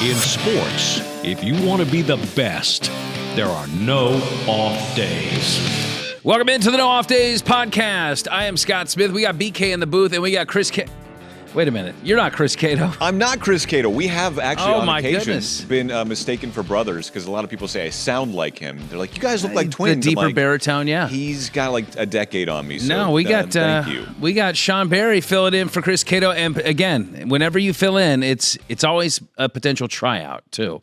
In sports, if you want to be the best, there are no off days. Welcome into the No Off Days podcast. I am Scott Smith. We got BK in the booth, and we got Chris Wait a minute. You're not Chris Cato. I'm not Chris Cato. We have actually on occasion been mistaken for brothers because a lot of people say I sound like him. They're like, you guys look like twins. The deeper baritone, yeah. He's got like a decade on me. So, no, we got thank you. We got Sean Barry filling in for Chris Cato, and again, whenever you fill in, it's always a potential tryout too.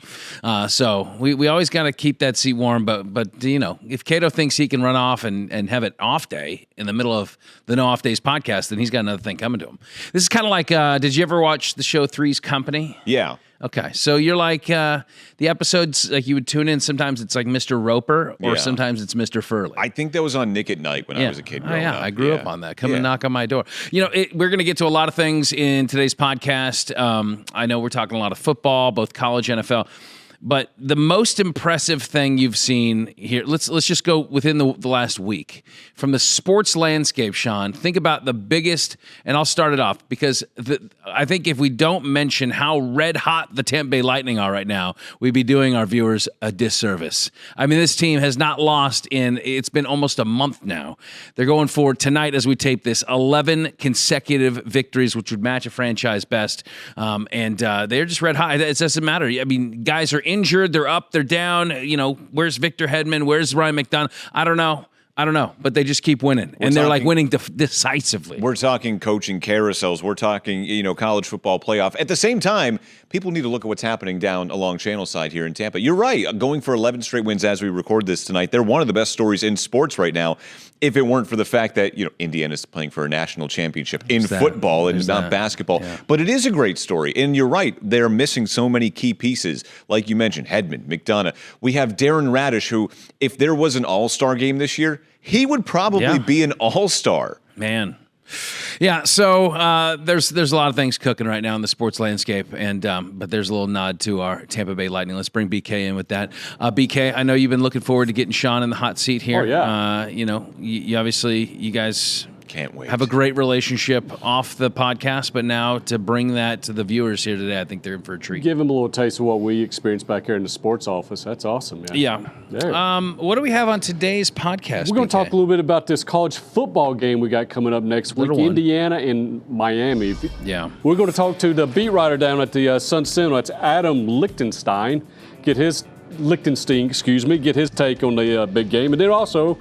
So we always got to keep that seat warm. But you know, if Cato thinks he can run off and have an off day in the middle of the No Off Days podcast, then he's got another thing coming to him. This is kind of like, did you ever watch the show Three's Company? Yeah. Okay, so you're like the episodes, like you would tune in. Sometimes it's like Mr. Roper, or sometimes it's Mr. Furley. I think that was on Nick at Night when I was a kid growing up. I grew up on that. Come and knock on my door. You know, we're going to get to a lot of things in today's podcast. I know we're talking a lot of football, both college, NFL. But the most impressive thing you've seen here, let's just go within the last week. From the sports landscape, Sean, think about the biggest, and I'll start it off, because I think if we don't mention how red hot the Tampa Bay Lightning are right now, we'd be doing our viewers a disservice. I mean, this team has not lost it's been almost a month now. They're going for, tonight as we tape this, 11 consecutive victories, which would match a franchise best. And they're just red hot. It doesn't matter. I mean, guys are injured, they're up, they're down. You know, where's Victor Hedman? Where's Ryan McDonough? I don't know, but they just keep winning, they're like winning decisively. We're talking coaching carousels. We're talking, college football playoff. At the same time, people need to look at what's happening down along Channel Side here in Tampa. You're right. Going for 11 straight wins as we record this tonight. They're one of the best stories in sports right now. If it weren't for the fact that, Indiana's playing for a national championship in football and not basketball. Yeah. But it is a great story. And you're right. They're missing so many key pieces. Like you mentioned, Hedman, McDonough. We have Darren Radish, who, if there was an all-star game this year, he would probably be an all-star. Man. Yeah, so there's a lot of things cooking right now in the sports landscape, and but there's a little nod to our Tampa Bay Lightning. Let's bring BK in with that. BK, I know you've been looking forward to getting Sean in the hot seat here. Oh, yeah. You obviously, you guys can't wait. Have a great relationship off the podcast, but now to bring that to the viewers here today, I think they're in for a treat. Give them a little taste of what we experienced back here in the sports office. That's awesome, man. Yeah. What do we have on today's podcast? We're going to talk a little bit about this college football game we got coming up next week, Indiana and Miami. Yeah. We're going to talk to the beat writer down at the Sun Sentinel. That's Adam Lichtenstein. Get his take on the big game. And then also,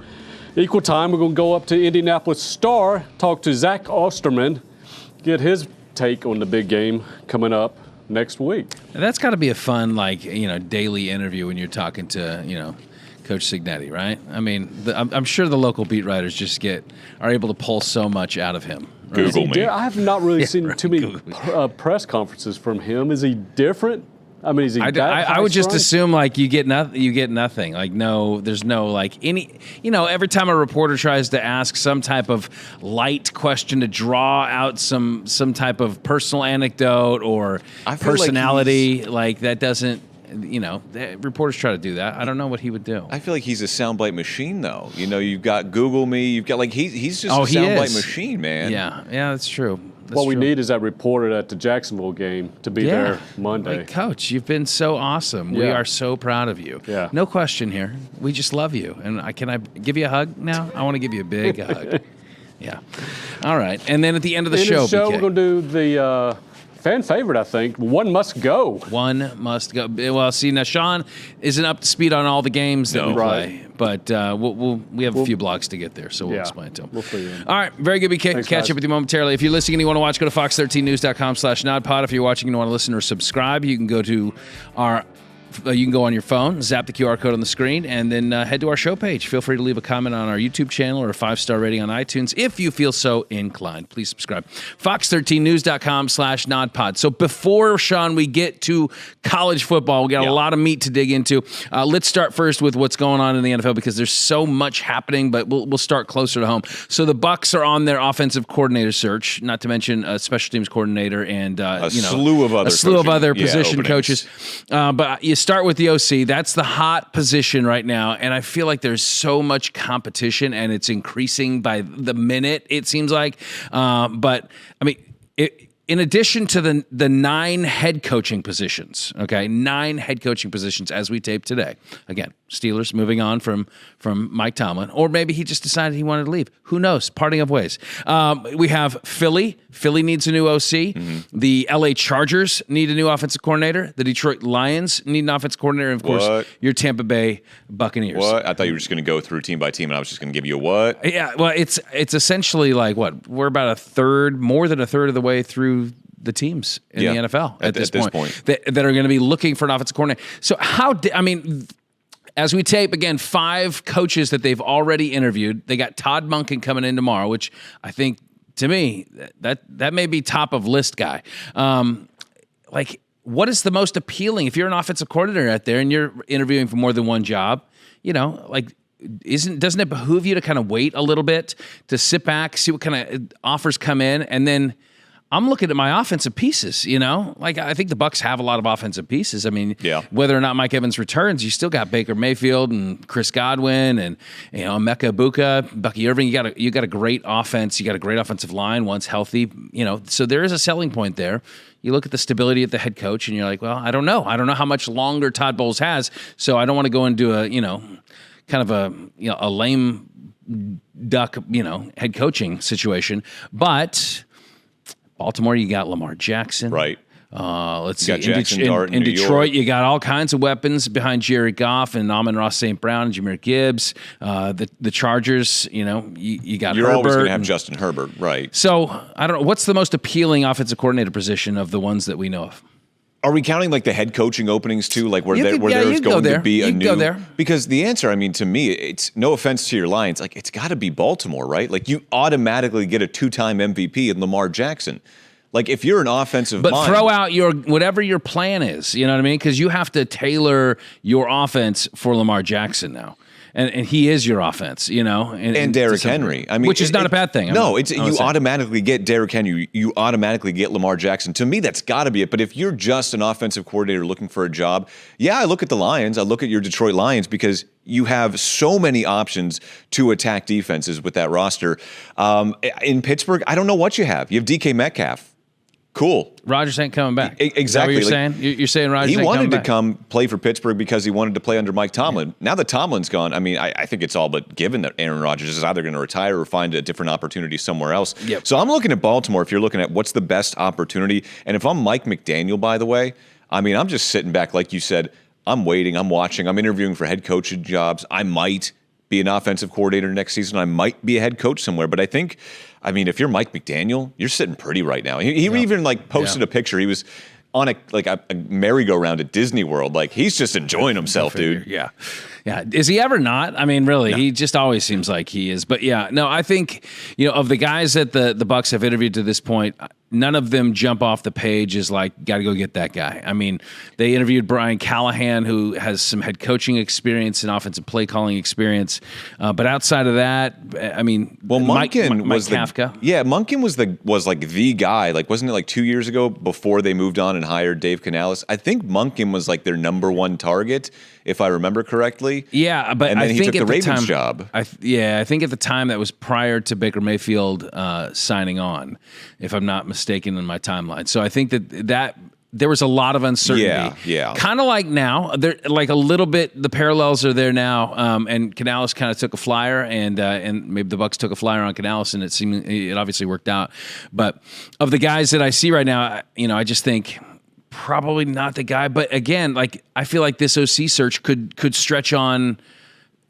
equal time, we're going to go up to Indianapolis Star, talk to Zach Osterman, get his take on the big game coming up next week. That's got to be a fun, daily interview when you're talking to, Coach Signetti, right? I mean, I'm sure the local beat writers are able to pull so much out of him. Right? Google me. I have not really seen too many press conferences from him. Is he different? I mean, is he I would just assume you get nothing. Like, no, there's no any. Every time a reporter tries to ask some type of light question to draw out some type of personal anecdote or personality, that doesn't. The reporters try to do that. I don't know what he would do. I feel like he's a soundbite machine, though. You've got Google Me. You've got he's just a soundbite machine, man. Yeah, that's true. What we need is that reporter at the Jacksonville game to be there Monday. Coach, you've been so awesome. We are so proud of you. Yeah. No question here. We just love you. And can I give you a hug now? I want to give you a big hug. Yeah. All right. And then at the end of the show, we're going to do the fan favorite, I think. One must go. One must go. Well, see, now Sean isn't up to speed on all the games that we play, but we have a few blocks to get there, so we'll explain it to him. We'll fill you in. All right, very good, BK. Thanks, Catch guys. up with you momentarily. If you're listening and you want to watch, go to fox13news.com/nodpod. If you're watching and you want to listen or subscribe, you can go to you can go on your phone, zap the QR code on the screen, and then head to our show page. Feel free to leave a comment on our YouTube channel or a 5-star rating on iTunes if you feel so inclined. Please subscribe. Fox13news.com/nodpod. So before, Sean, we get to college football, we got a lot of meat to dig into. Let's start first with what's going on in the NFL because there's so much happening, but we'll start closer to home. So the Bucs are on their offensive coordinator search, not to mention a special teams coordinator and a slew of other position coaches. But you start with the OC. That's the hot position right now, and I feel like there's so much competition, and it's increasing by the minute, it seems like. But, I mean, in addition to the 9 head coaching positions, okay, 9 head coaching positions as we tape today. Again, Steelers moving on from Mike Tomlin, or maybe he just decided he wanted to leave. Who knows? Parting of ways. We have Philly. Philly needs a new OC. Mm-hmm. The LA Chargers need a new offensive coordinator. The Detroit Lions need an offensive coordinator. And of course, your Tampa Bay Buccaneers. What? I thought you were just going to go through team by team, and I was just going to give you a what? Yeah, well, it's essentially like what? We're about more than a third of the way through the teams in the NFL at this point. That are going to be looking for an offensive coordinator. So as we tape, again, 5 coaches that they've already interviewed. They got Todd Monken coming in tomorrow, which I think, to me, that may be top of list guy. What is the most appealing? If you're an offensive coordinator out there and you're interviewing for more than one job, doesn't it behoove you to kind of wait a little bit, to sit back, see what kind of offers come in, and then I'm looking at my offensive pieces, I think the Bucs have a lot of offensive pieces. I mean, whether or not Mike Evans returns, you still got Baker Mayfield and Chris Godwin and, Emeka Egbuka, Bucky Irving. You got a great offense. You got a great offensive line once healthy, so there is a selling point there. You look at the stability of the head coach and you're like, well, I don't know how much longer Todd Bowles has. So I don't want to go into a, kind of a lame duck, head coaching situation, but Baltimore, you got Lamar Jackson. Right. Let's see. In Detroit, you got all kinds of weapons behind Jared Goff and Amon-Ra St. Brown and Jahmyr Gibbs. The Chargers, you got You're Herbert. always going to have Justin Herbert, right. So, I don't know. What's the most appealing offensive coordinator position of the ones that we know of? Are we counting the head coaching openings too, where there's going to be a new? Go there. Because the answer, to me, it's no offense to your Lions, it's got to be Baltimore, right? You automatically get a 2-time MVP in Lamar Jackson. If you're an offensive mind, throw out whatever your plan is, you know what I mean? Because you have to tailor your offense for Lamar Jackson now. And he is your offense, and Derrick Henry. Which is not a bad thing. You automatically get Derrick Henry. You automatically get Lamar Jackson. To me, that's got to be it. But if you're just an offensive coordinator looking for a job, I look at the Lions. I look at your Detroit Lions because you have so many options to attack defenses with that roster. In Pittsburgh, I don't know what you have. You have DK Metcalf. Cool. Rodgers ain't coming back. Exactly. Is that what you're saying? You're saying Rodgers ain't coming back? He wanted to come play for Pittsburgh because he wanted to play under Mike Tomlin. Yeah. Now that Tomlin's gone, I think it's all but given that Aaron Rodgers is either going to retire or find a different opportunity somewhere else. Yep. So I'm looking at Baltimore if you're looking at what's the best opportunity. And if I'm Mike McDaniel, by the way, I'm just sitting back, like you said, I'm waiting, I'm watching, I'm interviewing for head coaching jobs. I might be an offensive coordinator next season. I might be a head coach somewhere. But I think, if you're Mike McDaniel, you're sitting pretty right now. He even posted a picture. He was on a merry-go-round at Disney World. He's just enjoying himself, dude. Yeah. Yeah. Is he ever not? Really, no. He just always seems like he is. But I think, of the guys that the Bucs have interviewed to this point, none of them jump off the page as got to go get that guy. They interviewed Brian Callahan, who has some head coaching experience and offensive play calling experience. But outside of that, Monken was Kafka. Monken was the guy. Wasn't it 2 years ago before they moved on and hired Dave Canales? I think Monken was their number one target, if I remember correctly. Yeah, but and then he took the time, Ravens job. I think at the time that was prior to Baker Mayfield signing on, if I'm not mistaken in my timeline. So I think that there was a lot of uncertainty. Yeah. Kind of like now, there a little bit. The parallels are there now. And Canales kind of took a flyer, and maybe the Bucs took a flyer on Canales, and it obviously worked out. But of the guys that I see right now, I just think probably not the guy. But again, I feel like this OC search could stretch on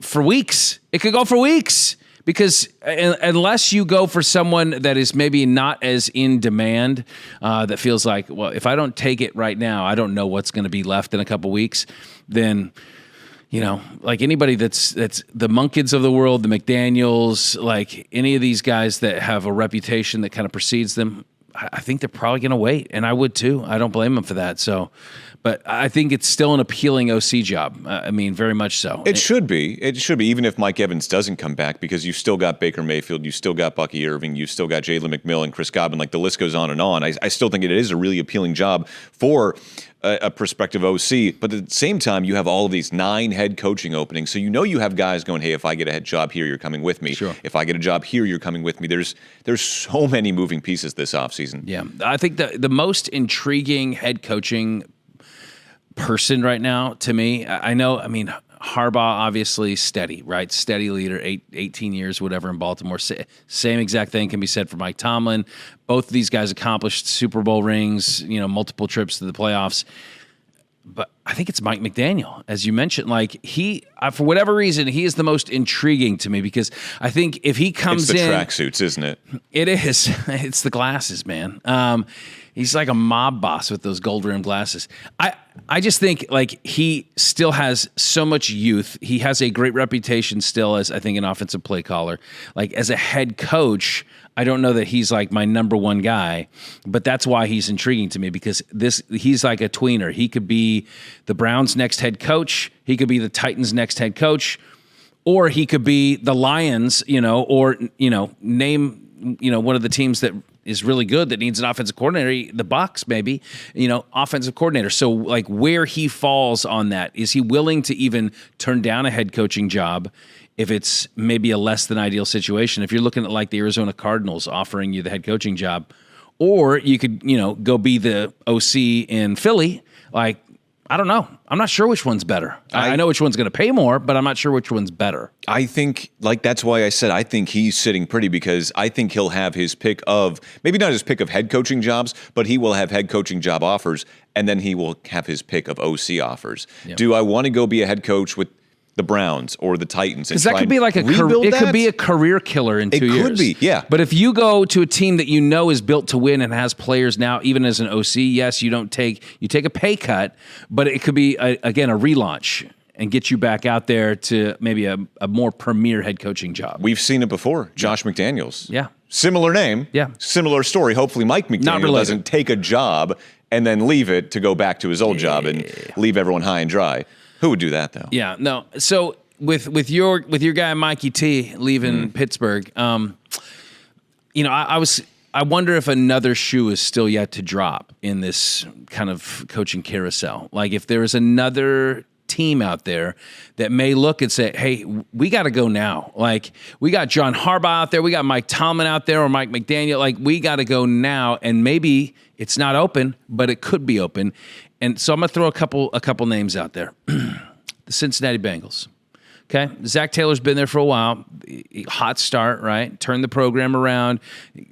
for weeks. It could go for weeks. Because unless you go for someone that is maybe not as in demand, that feels like, well, if I don't take it right now, I don't know what's going to be left in a couple weeks, then, anybody that's the Munkins of the world, the McDaniels, any of these guys that have a reputation that kind of precedes them, I think they're probably going to wait, and I would too. I don't blame them for that. So, but I think it's still an appealing OC job. Very much so. It should be. It should be, even if Mike Evans doesn't come back, because you've still got Baker Mayfield, you've still got Bucky Irving, you've still got Jalen McMillan, Chris Godwin. The list goes on and on. I still think it is a really appealing job for a prospective OC, but at the same time, you have all of these 9 head coaching openings. So you have guys going, hey, if I get a head job here, you're coming with me. Sure. If I get a job here, you're coming with me. There's so many moving pieces this offseason. Yeah, I think the most intriguing head coaching person right now to me, Harbaugh, obviously steady, right? Steady leader, 18 years, whatever, in Baltimore. Same exact thing can be said for Mike Tomlin. Both of these guys accomplished Super Bowl rings, multiple trips to the playoffs. But I think it's Mike McDaniel, as you mentioned. Like, he, for whatever reason, he is the most intriguing to me, because I think if he comes in... It's the tracksuits, isn't it? It is. It's the glasses, man. He's like a mob boss with those gold-rimmed glasses. I just think, like, he still has so much youth. He has a great reputation still as, I think, an offensive play caller. Like, as a head coach, I don't know that he's like my number one guy, but that's why he's intriguing to me, because he's like a tweener. He could be the Browns' next head coach. He could be the Titans' next head coach, or he could be the Lions, or name one of the teams that is really good that needs an offensive coordinator, the Bucs maybe, offensive coordinator. So, like, where he falls on that, is he willing to even turn down a head coaching job if it's maybe a less than ideal situation? If you're looking at like the Arizona Cardinals offering you the head coaching job, or you could, go be the OC in Philly. Like, I don't know. I'm not sure which one's better. I know which one's going to pay more, but I'm not sure which one's better. I think, like, that's why I said I think he's sitting pretty, because I think he'll have his pick of, maybe not his pick of head coaching jobs, but he will have head coaching job offers, and then he will have his pick of OC offers. Yep. Do I want to go be a head coach with the Browns or the Titans? Because that could be like could be a career killer in 2 years. It could be, yeah. But if you go to a team that is built to win and has players now, even as an OC, yes, you take a pay cut, but it could be again a relaunch and get you back out there to maybe a more premier head coaching job. We've seen it before. Josh McDaniels. Yeah. Similar name. Yeah. Similar story. Hopefully Mike McDaniel doesn't take a job and then leave it to go back to his old job and leave everyone high and dry. Who would do that, though? Yeah, no. So with your guy Mikey T leaving Pittsburgh, I wonder if another shoe is still yet to drop in this kind of coaching carousel. Like, if there is another team out there that may look and say, hey, we got to go now. Like, we got John Harbaugh out there, we got Mike Tomlin out there, or Mike McDaniel. Like, we got to go now, and maybe it's not open, but it could be open. And so I'm going to throw a couple names out there. The Cincinnati Bengals. Okay? Zach Taylor's been there for a while. Hot start, right? Turned the program around,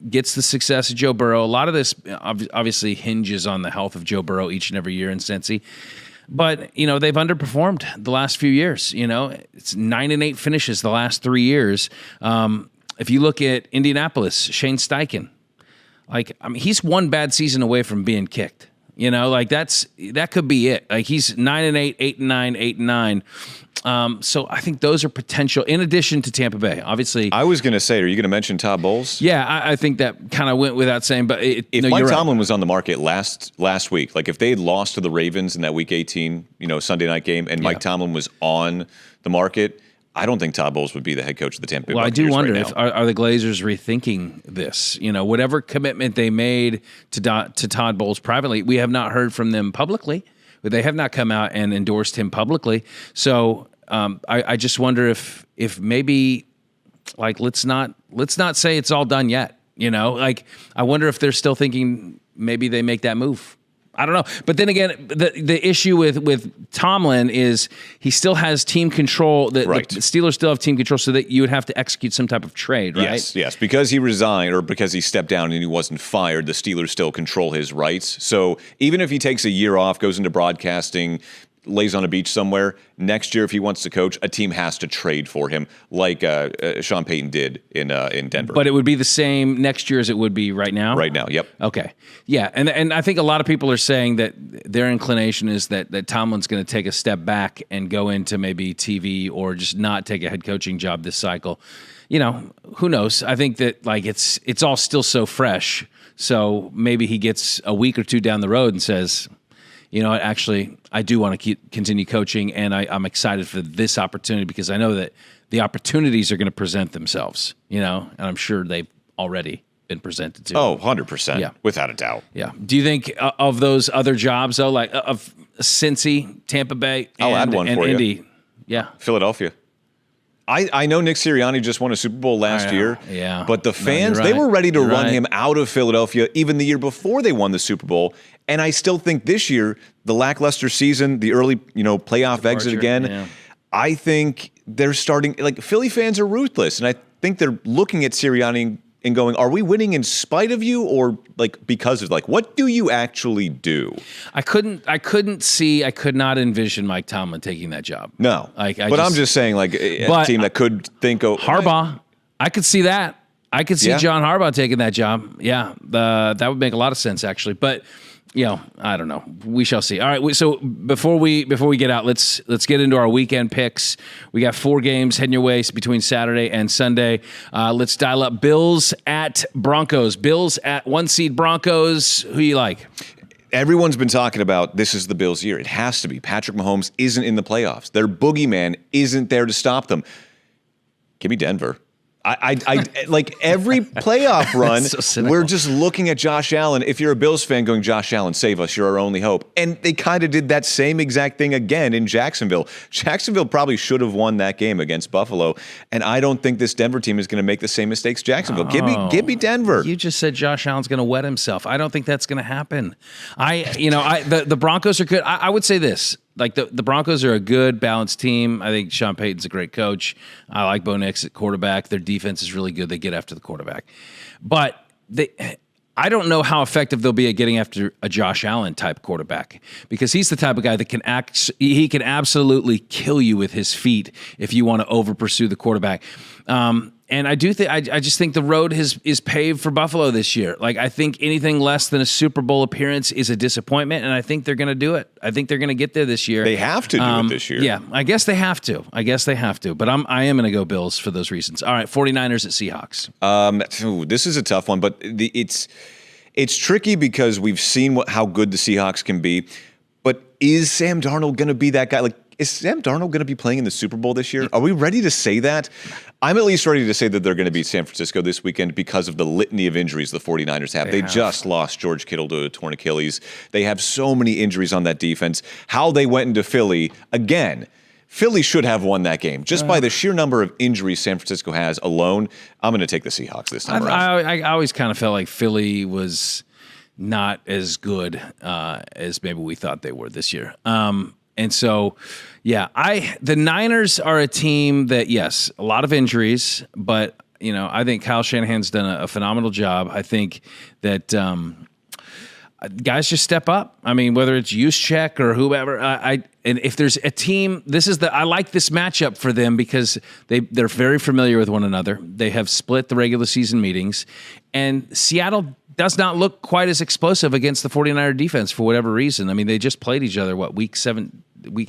gets the success of Joe Burrow. A lot of this obviously hinges on the health of Joe Burrow each and every year in Cincy. But, they've underperformed the last few years. It's 9-8 finishes the last 3 years. If you look at Indianapolis, Shane Steichen, he's one bad season away from being kicked. That could be it. Like, he's 9-8, 8-9, 8-9. So I think those are potential, in addition to Tampa Bay. Obviously, I was going to say, are you going to mention Todd Bowles? Yeah, I think that kind of went without saying. But if Mike Tomlin was on the market last week, like if they had lost to the Ravens in that Week 18, Sunday night game, and Mike Tomlin was on the market, I don't think Todd Bowles would be the head coach of the Tampa Bay Buccaneers. Well, I do wonder if are the Glazers rethinking this? Whatever commitment they made to Todd Bowles privately, we have not heard from them publicly. They have not come out and endorsed him publicly. So I just wonder if maybe, like, let's not say it's all done yet. I wonder if they're still thinking maybe they make that move. I don't know. But then again, the issue with Tomlin is he still has team control. The Steelers still have team control, so that you would have to execute some type of trade, right? Yes. Because he resigned or because he stepped down and he wasn't fired, the Steelers still control his rights. So even if he takes a year off, goes into broadcasting, lays on a beach somewhere, next year if he wants to coach, a team has to trade for him, like Sean Payton did in Denver. But it would be the same next year as it would be right now? Right now, yep. Okay. Yeah, and I think a lot of people are saying that their inclination is that Tomlin's going to take a step back and go into maybe TV or just not take a head coaching job this cycle. Who knows? I think that, like, it's all still so fresh, so maybe he gets a week or two down the road and says, actually, I do want to continue coaching, and I'm excited for this opportunity because I know that the opportunities are going to present themselves, and I'm sure they've already been presented to. Oh, 100%. Yeah. Without a doubt. Yeah. Do you think of those other jobs, though, like of Cincy, Tampa Bay, I'll add one and for you. Indy? Yeah. Philadelphia. I know Nick Sirianni just won a Super Bowl last year. Yeah. But the fans, you're they right. were ready to You're run right. him out of Philadelphia even the year before they won the Super Bowl. And I still think this year, the lackluster season, the early, playoff exit again, yeah. I think they're starting, like, Philly fans are ruthless. And I think they're looking at Sirianni and going, are we winning in spite of you or like because of, like, what do you actually do? I could not envision Mike Tomlin taking that job. No. I'm just saying, like, a team that could think of Harbaugh. I could see that. I could see Yeah. John Harbaugh taking that job. Yeah, that would make a lot of sense, actually. But I don't know. We shall see. All right. So before we get out, let's get into our weekend picks. We got 4 games heading your way between Saturday and Sunday. Let's dial up Bills at Broncos. Bills at 1 seed Broncos. Who you like? Everyone's been talking about this is the Bills' year. It has to be. Patrick Mahomes isn't in the playoffs. Their boogeyman isn't there to stop them. Give me Denver. I like every playoff run, so we're just looking at Josh Allen. If you're a Bills fan going, Josh Allen, save us, you're our only hope. And they kind of did that same exact thing again in Jacksonville. Jacksonville probably should have won that game against Buffalo. And I don't think this Denver team is going to make the same mistakes Jacksonville. Give me Denver. You just said Josh Allen's going to wet himself. I don't think that's going to happen. The Broncos are good. I would say this. Like the Broncos are a good, balanced team. I think Sean Payton's a great coach. I like Bo Nix at quarterback. Their defense is really good. They get after the quarterback. But I don't know how effective they'll be at getting after a Josh Allen type quarterback because he's the type of guy that he can absolutely kill you with his feet if you want to over pursue the quarterback. And I do think I just think the road is paved for Buffalo this year. Like I think anything less than a Super Bowl appearance is a disappointment, and I think they're going to do it. I think they're going to get there this year. They have to do it this year. Yeah, I guess they have to. But I am going to go Bills for those reasons. All right, 49ers at Seahawks. This is a tough one, but it's tricky because we've seen how good the Seahawks can be. But is Sam Darnold going to be that guy? Like, is Sam Darnold going to be playing in the Super Bowl this year? Are we ready to say that? I'm at least ready to say that they're going to beat San Francisco this weekend because of the litany of injuries the 49ers have. They just lost George Kittle to a torn Achilles. They have so many injuries on that defense. How they went into Philly, again, Philly should have won that game. Just by the sheer number of injuries San Francisco has alone, I'm going to take the Seahawks this time around. I always kind of felt like Philly was not as good as maybe we thought they were this year. And so, the Niners are a team that, yes, a lot of injuries, but, I think Kyle Shanahan's done a phenomenal job. I think that guys just step up. I mean, whether it's Juszczyk or whoever, and if there's a team, I like this matchup for them because they're very familiar with one another. They have split the regular season meetings, and Seattle does not look quite as explosive against the 49er defense for whatever reason. I mean, they just played each other, week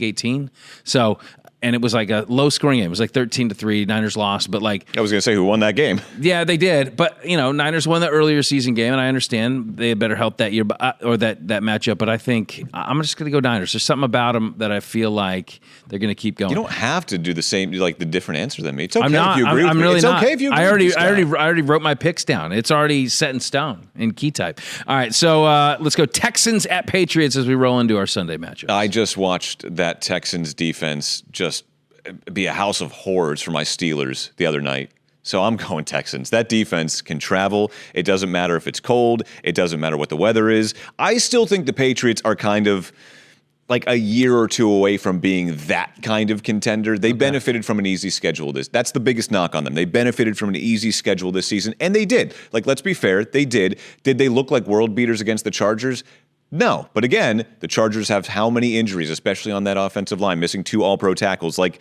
18? So, and it was like a low-scoring game. It was like 13-3. Niners lost, but like... I was going to say, who won that game? Yeah, they did. But, Niners won the earlier season game, and I understand they had better help that year, or that matchup. But I think I'm just going to go Niners. There's something about them that I feel like they're going to keep going. You don't have to do the same, like the different answer than me. It's okay I'm not, if you agree with I'm me. really It's not. okay if you agree I with me. I already wrote my picks down. It's already set in stone in key type. All right, so let's go Texans at Patriots as we roll into our Sunday matchup. I just watched that Texans defense just be a house of horrors for my Steelers the other night. So I'm going Texans. That defense can travel. It doesn't matter if it's cold. It doesn't matter what the weather is. I still think the Patriots are kind of like a year or two away from being that kind of contender. They benefited from an easy schedule. That's the biggest knock on them. They benefited from an easy schedule this season, and they did. Like, let's be fair, they did. Did they look like world beaters against the Chargers? No. But again, the Chargers have how many injuries, especially on that offensive line, missing 2 all-pro tackles. Like,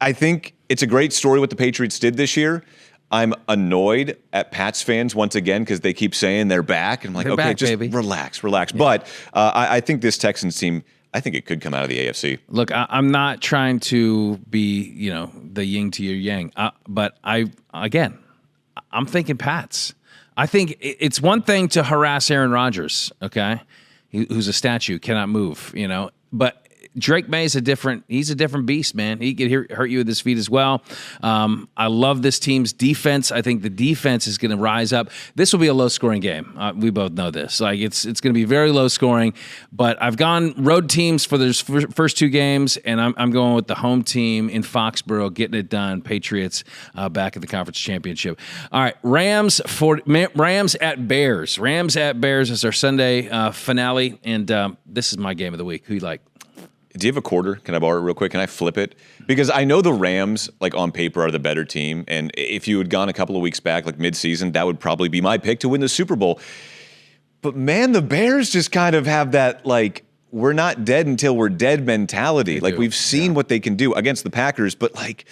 I think it's a great story what the Patriots did this year. I'm annoyed at Pats fans once again because they keep saying they're back. And I'm like, They're okay, back, just baby. relax. Yeah. But I think this Texans team, I think it could come out of the AFC. Look, I'm not trying to be, the yin to your yang, but I'm thinking Pats. I think it's one thing to harass Aaron Rodgers, okay, who's a statue, cannot move, but Drake May is he's a different beast, man. He could hurt you with his feet as well. I love this team's defense. I think the defense is going to rise up. This will be a low-scoring game. We both know this. Like it's going to be very low-scoring. But I've gone road teams for those first two games, and I'm going with the home team in Foxborough, getting it done. Patriots back at the conference championship. All right, Rams at Bears. Rams at Bears is our Sunday finale, and this is my game of the week. Who you like? Do you have a quarter? Can I borrow it real quick? Can I flip it? Because I know the Rams, like on paper, are the better team. And if you had gone a couple of weeks back, like mid-season, that would probably be my pick to win the Super Bowl. But man, the Bears just kind of have that, like, we're not dead until we're dead mentality. Like, we've seen what they can do against the Packers, but like,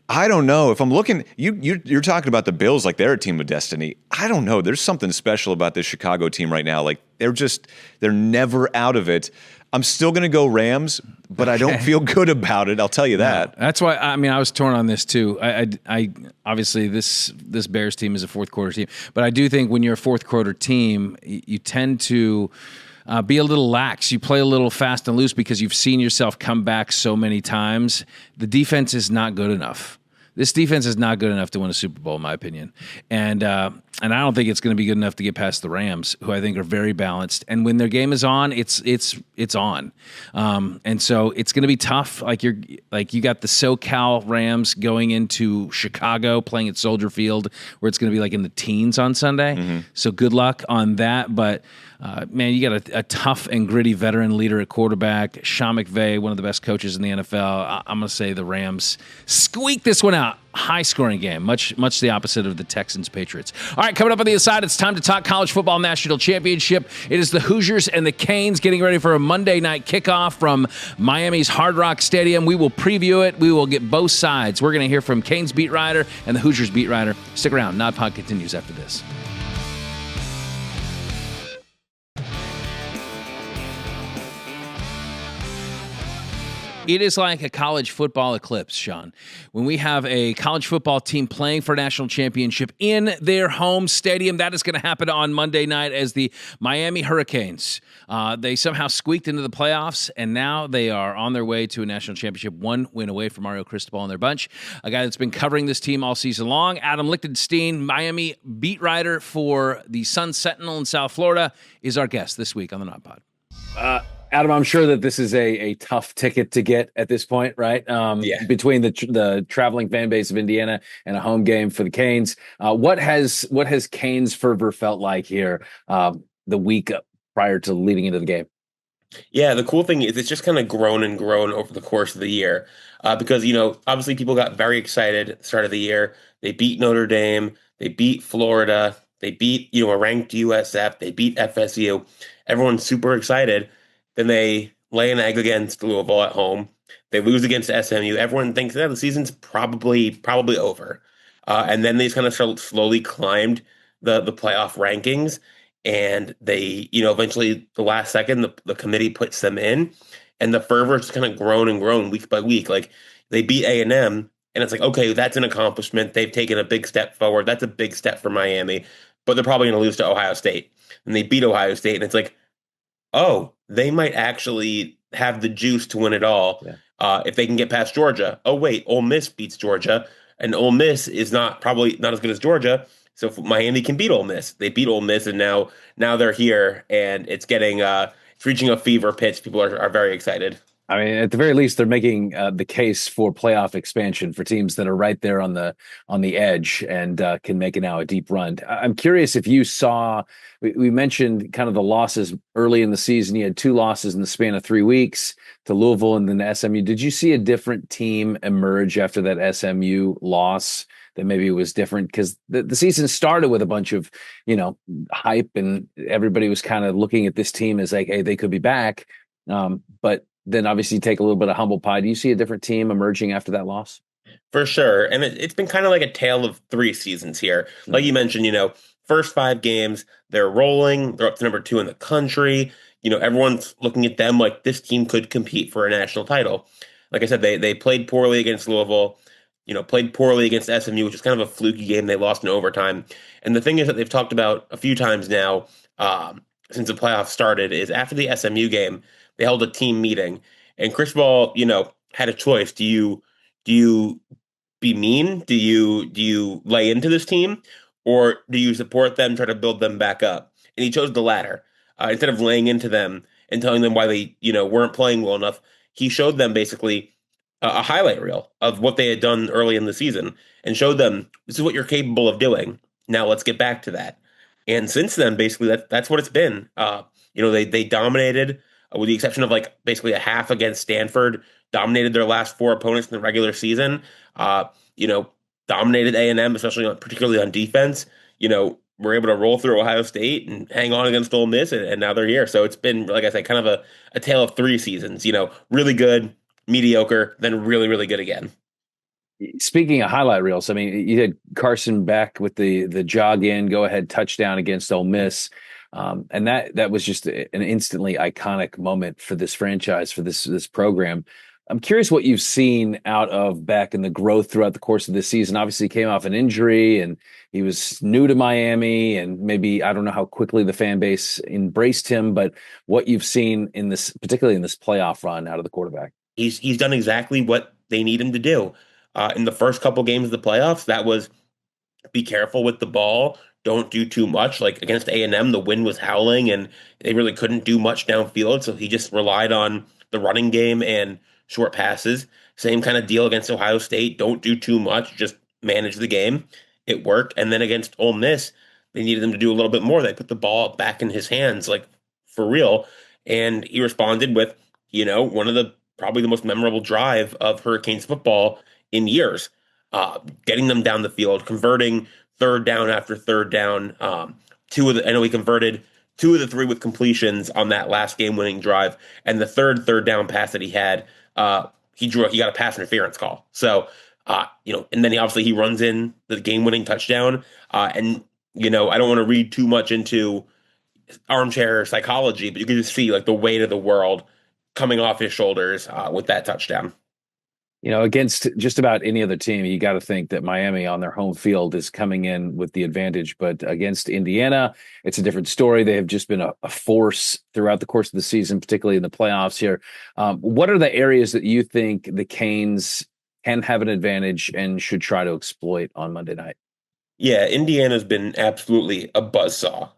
I don't know. If I'm looking, you're talking about the Bills like they're a team of destiny. I don't know. There's something special about this Chicago team right now. Like, they're never out of it. I'm still going to go Rams, but I don't feel good about it. I'll tell you that. That's why. I mean, I was torn on this too. I obviously this Bears team is a fourth quarter team, but I do think when you're a fourth quarter team, you tend to be a little lax. You play a little fast and loose because you've seen yourself come back so many times. The defense is not good enough. This defense is not good enough to win a Super Bowl, in my opinion. And I don't think it's going to be good enough to get past the Rams, who I think are very balanced. And when their game is on, it's on. And so it's going to be tough. Like you got the SoCal Rams going into Chicago, playing at Soldier Field, where it's going to be like in the teens on Sunday. Mm-hmm. So good luck on that. But man, you got a tough and gritty veteran leader at quarterback, Sean McVay, one of the best coaches in the NFL. I'm going to say the Rams squeak this one out. High-scoring game, much the opposite of the Texans-Patriots. All right, coming up on the other side, it's time to talk college football national championship. It is the Hoosiers and the Canes getting ready for a Monday night kickoff from Miami's Hard Rock Stadium. We will preview it. We will get both sides. We're going to hear from Canes beat writer and the Hoosiers beat writer. Stick around. Nod Pod continues after this. It is like a college football eclipse, Sean. When we have a college football team playing for a national championship in their home stadium, that is going to happen on Monday night as the Miami Hurricanes. They somehow squeaked into the playoffs, and now they are on their way to a national championship, one win away from Mario Cristobal and their bunch. A guy that's been covering this team all season long, Adam Lichtenstein, Miami beat writer for the Sun Sentinel in South Florida, is our guest this week on the Nod Pod. Adam, I'm sure that this is a tough ticket to get at this point, right? Between the traveling fan base of Indiana and a home game for the Canes, what has Canes fervor felt like here the week prior to leading into the game? Yeah, the cool thing is it's just kind of grown and grown over the course of the year because, obviously people got very excited at the start of the year. They beat Notre Dame. They beat Florida. They beat, a ranked USF. They beat FSU. Everyone's super excited. Then they lay an egg against Louisville at home. They lose against SMU. Everyone thinks that the season's probably over. And then they just kind of slowly climbed the playoff rankings. And they, eventually the last second, the committee puts them in. And the fervor has kind of grown and grown week by week. Like they beat A&M. And it's like, okay, that's an accomplishment. They've taken a big step forward. That's a big step for Miami. But they're probably going to lose to Ohio State. And they beat Ohio State. And it's like, oh, they might actually have the juice to win it all if they can get past Georgia. Oh, wait, Ole Miss beats Georgia, and Ole Miss is probably not as good as Georgia, so Miami can beat Ole Miss. They beat Ole Miss, and now they're here, and it's reaching a fever pitch. People are very excited. I mean, at the very least, they're making the case for playoff expansion for teams that are right there on the edge and can make it now a deep run. I'm curious if you saw. We mentioned kind of the losses early in the season. You had 2 losses in the span of 3 weeks to Louisville and then to SMU. Did you see a different team emerge after that SMU loss that maybe was different? Because the season started with a bunch of hype and everybody was kind of looking at this team as like, hey, they could be back, but then obviously you take a little bit of humble pie. Do you see a different team emerging after that loss? For sure. And it's been kind of like a tale of 3 seasons here. Like you mentioned, first 5 games, they're rolling. They're up to number 2 in the country. Everyone's looking at them like this team could compete for a national title. Like I said, they played poorly against Louisville, played poorly against SMU, which is kind of a fluky game. They lost in overtime. And the thing is that they've talked about a few times now since the playoffs started is after the SMU game, they held a team meeting And Cristobal, had a choice. Do you be mean? Do you lay into this team, or do you support them, try to build them back up? And he chose the latter. Instead of laying into them and telling them why they weren't playing well enough, he showed them basically a highlight reel of what they had done early in the season and showed them this is what you're capable of doing. Now let's get back to that. And since then, basically that's what it's been. They dominated, with the exception of like basically a half against Stanford. Dominated their last four opponents in the regular season. Uh, you know, Dominated A&M, especially particularly on defense. Were able to roll through Ohio State and hang on against Ole Miss, and now they're here. So it's been, like I said, kind of a tale of three seasons. Really good, mediocre, then really, really good again. Speaking of highlight reels, I mean, you had Carson back with the jog in, go ahead touchdown against Ole Miss. And that was just an instantly iconic moment for this franchise, for this program. I'm curious what you've seen out of Beck and the growth throughout the course of this season. Obviously, he came off an injury and he was new to Miami, and maybe I don't know how quickly the fan base embraced him, but what you've seen in this, particularly in this playoff run out of the quarterback. He's done exactly what they need him to do. In the first couple games of the playoffs, that was be careful with the ball. Don't do too much. Like against A&M, the wind was howling and they really couldn't do much downfield. So he just relied on the running game and short passes. Same kind of deal against Ohio State. Don't do too much. Just manage the game. It worked. And then against Ole Miss, they needed him to do a little bit more. They put the ball back in his hands, like for real. And he responded with, one of the probably the most memorable drive of Hurricanes football in years. Getting them down the field, converting third down after third down. I know he converted two of the three with completions on that last game-winning drive, and the third down pass that he had, he got a pass interference call. So, and then he runs in the game-winning touchdown. I don't want to read too much into armchair psychology, but you can just see like the weight of the world coming off his shoulders with that touchdown. Against just about any other team, you got to think that Miami on their home field is coming in with the advantage. But against Indiana, it's a different story. They have just been a force throughout the course of the season, particularly in the playoffs here. What are the areas that you think the Canes can have an advantage and should try to exploit on Monday night? Yeah, Indiana's been absolutely a buzzsaw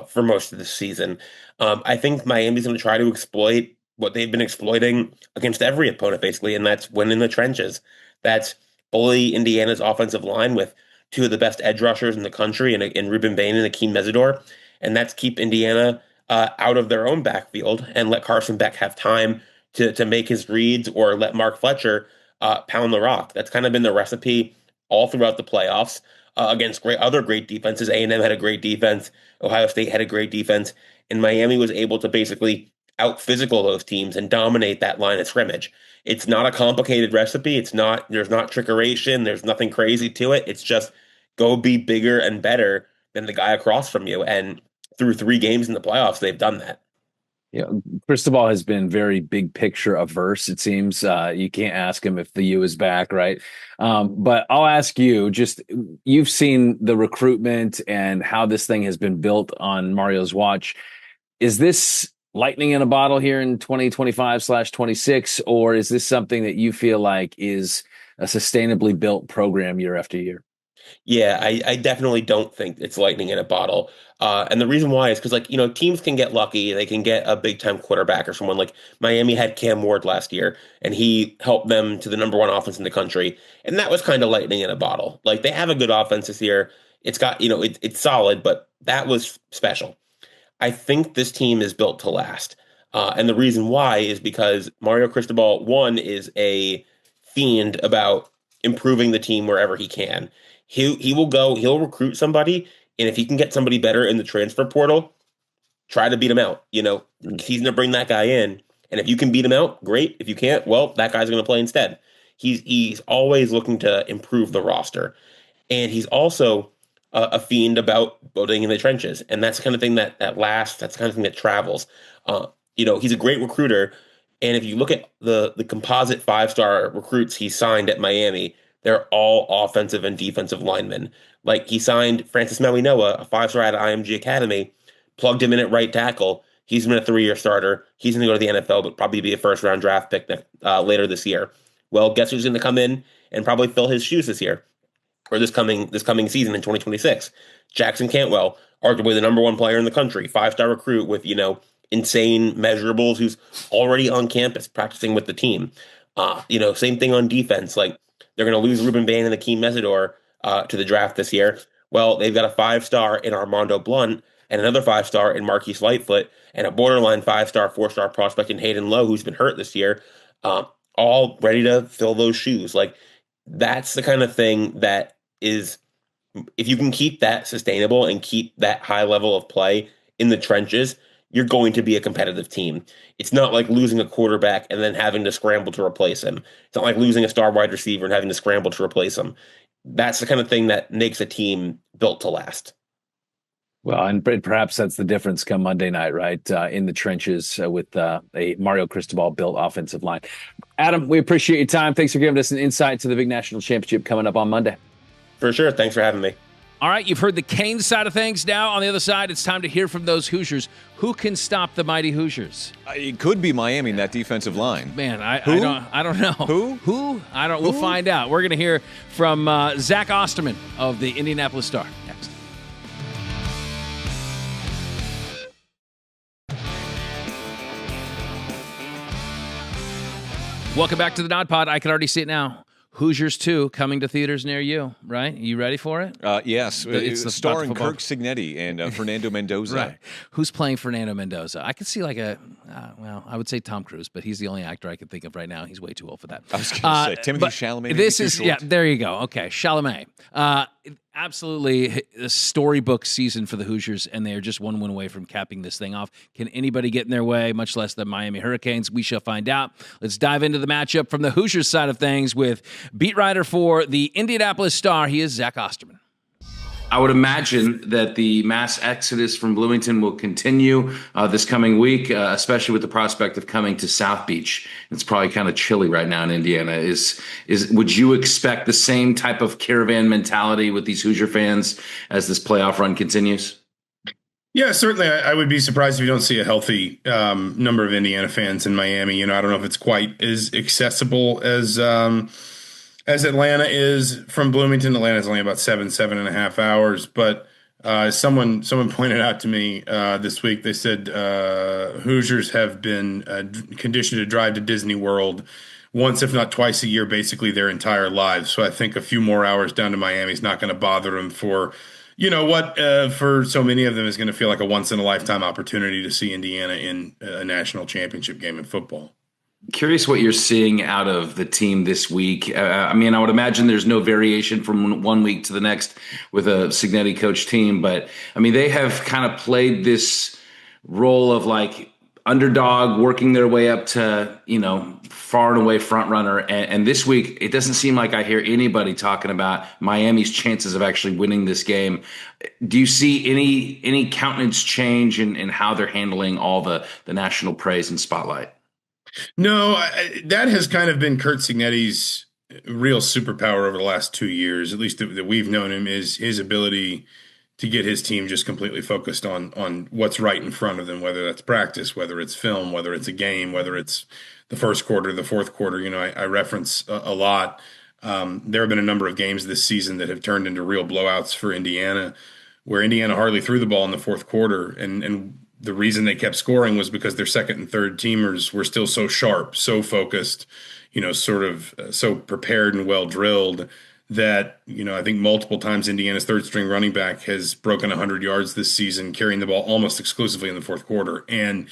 for most of the season. I think Miami's going to try to exploit what they've been exploiting against every opponent, basically, and that's win in the trenches. That's bully Indiana's offensive line with two of the best edge rushers in the country in Ruben Bain and Akeem Mesidor, and that's keep Indiana out of their own backfield and let Carson Beck have time to make his reads or let Mark Fletcher pound the rock. That's kind of been the recipe all throughout the playoffs against other great defenses. A&M had a great defense. Ohio State had a great defense. And Miami was able to basically out-physical those teams and dominate that line of scrimmage. It's not a complicated recipe. There's not trickeration. There's nothing crazy to it. It's just go be bigger and better than the guy across from you. And through 3 games in the playoffs, they've done that. Cristobal has been very big picture averse, it seems. You can't ask him if the U is back, right? But I'll ask you, you've seen the recruitment and how this thing has been built on Mario's watch. Is this lightning in a bottle here in 2025/26, or is this something that you feel like is a sustainably built program year after year? Yeah, I definitely don't think it's lightning in a bottle. And the reason why is because, teams can get lucky. They can get a big-time quarterback or someone like Miami had Cam Ward last year, and he helped them to the number 1 offense in the country. And that was kind of lightning in a bottle. Like, they have a good offense this year. It's got, it's solid, but that was special. I think this team is built to last. And the reason why is because Mario Cristobal, one, is a fiend about improving the team wherever he can. He'll recruit somebody, and if he can get somebody better in the transfer portal, try to beat him out. He's going to bring that guy in, and if you can beat him out, great. If you can't, well, that guy's going to play instead. He's always looking to improve the roster, and he's also a fiend about building in the trenches, and that's the kind of thing that lasts. That's the kind of thing that travels. He's a great recruiter, and if you look at the composite 5-star recruits he signed at Miami, they're all offensive and defensive linemen. Like, he signed Francis Mauigoa, a 5-star out of IMG Academy, plugged him in at right tackle. He's been a 3-year starter. He's going to go to the NFL, but probably be a first-round draft pick later this year. Well, guess who's going to come in and probably fill his shoes this year, or this coming season in 2026? Jackson Cantwell, arguably the number one player in the country, 5-star recruit with, insane measurables, who's already on campus practicing with the team. Same thing on defense. Like, they're going to lose Ruben Bain and Akeem Mesidor to the draft this year. Well, they've got a 5-star in Armando Blunt and another 5-star in Marquise Lightfoot and a borderline 5-star, 4-star prospect in Hayden Lowe, who's been hurt this year, all ready to fill those shoes. Like, that's the kind of thing that is, if you can keep that sustainable and keep that high level of play in the trenches, you're going to be a competitive team. It's not like losing a quarterback and then having to scramble to replace him. It's not like losing a star wide receiver and having to scramble to replace him. That's the kind of thing that makes a team built to last. Well, and perhaps that's the difference come Monday night, right? In the trenches with a Mario Cristobal built offensive line. Adam, we appreciate your time. Thanks for giving us an insight to the big national championship coming up on Monday. For sure. Thanks for having me. All right, you've heard the Canes side of things. Now, on the other side, it's time to hear from those Hoosiers. Who can stop the mighty Hoosiers? It could be Miami in that defensive line. Man, I don't know. Who? We'll find out. We're going to hear from Zach Osterman of the Indianapolis Star next. Welcome back to the Nod Pod. I can already see it now. Hoosiers 2 coming to theaters near you, right? You ready for it? Yes. It's starring Kirk Cignetti and Fernando Mendoza. Right. Who's playing Fernando Mendoza? I could see like I would say Tom Cruise, but he's the only actor I can think of right now. He's way too old for that. I was going to say Timothy Chalamet. This is, there you go. Okay, Chalamet. Absolutely a storybook season for the Hoosiers, and they are just one win away from capping this thing off. Can anybody get in their way, much less the Miami Hurricanes? We shall find out. Let's dive into the matchup from the Hoosiers side of things with beat writer for the Indianapolis Star. He is Zach Osterman. I would imagine that the mass exodus from Bloomington will continue this coming week, especially with the prospect of coming to South Beach. It's probably kind of chilly right now in Indiana. Would you expect the same type of caravan mentality with these Hoosier fans as this playoff run continues? Yeah, certainly. I would be surprised if you don't see a healthy number of Indiana fans in Miami. I don't know if it's quite as accessible as Atlanta is from Bloomington. Atlanta's only about 7.5 hours. But someone pointed out to me this week, they said Hoosiers have been conditioned to drive to Disney World once, if not twice a year, basically their entire lives. So I think a few more hours down to Miami is not going to bother them for, for so many of them is going to feel like a once-in-a-lifetime opportunity to see Indiana in a national championship game in football. Curious what you're seeing out of the team this week. I would imagine there's no variation from one week to the next with a Cignetti coach team, but they have kind of played this role of like underdog, working their way up to, far and away front runner. And this week, it doesn't seem like I hear anybody talking about Miami's chances of actually winning this game. Do you see any countenance change in how they're handling all the national praise and spotlight? No, that has kind of been Curt Cignetti's real superpower over the last 2 years, at least that we've known him, is his ability to get his team just completely focused on what's right in front of them, whether that's practice, whether it's film, whether it's a game, whether it's the first quarter, the fourth quarter. I reference a lot. There have been a number of games this season that have turned into real blowouts for Indiana, where Indiana hardly threw the ball in the fourth quarter, and the reason they kept scoring was because their second and third teamers were still so sharp, so focused, so prepared and well drilled that, I think multiple times Indiana's third string running back has broken 100 yards this season, carrying the ball almost exclusively in the fourth quarter. And,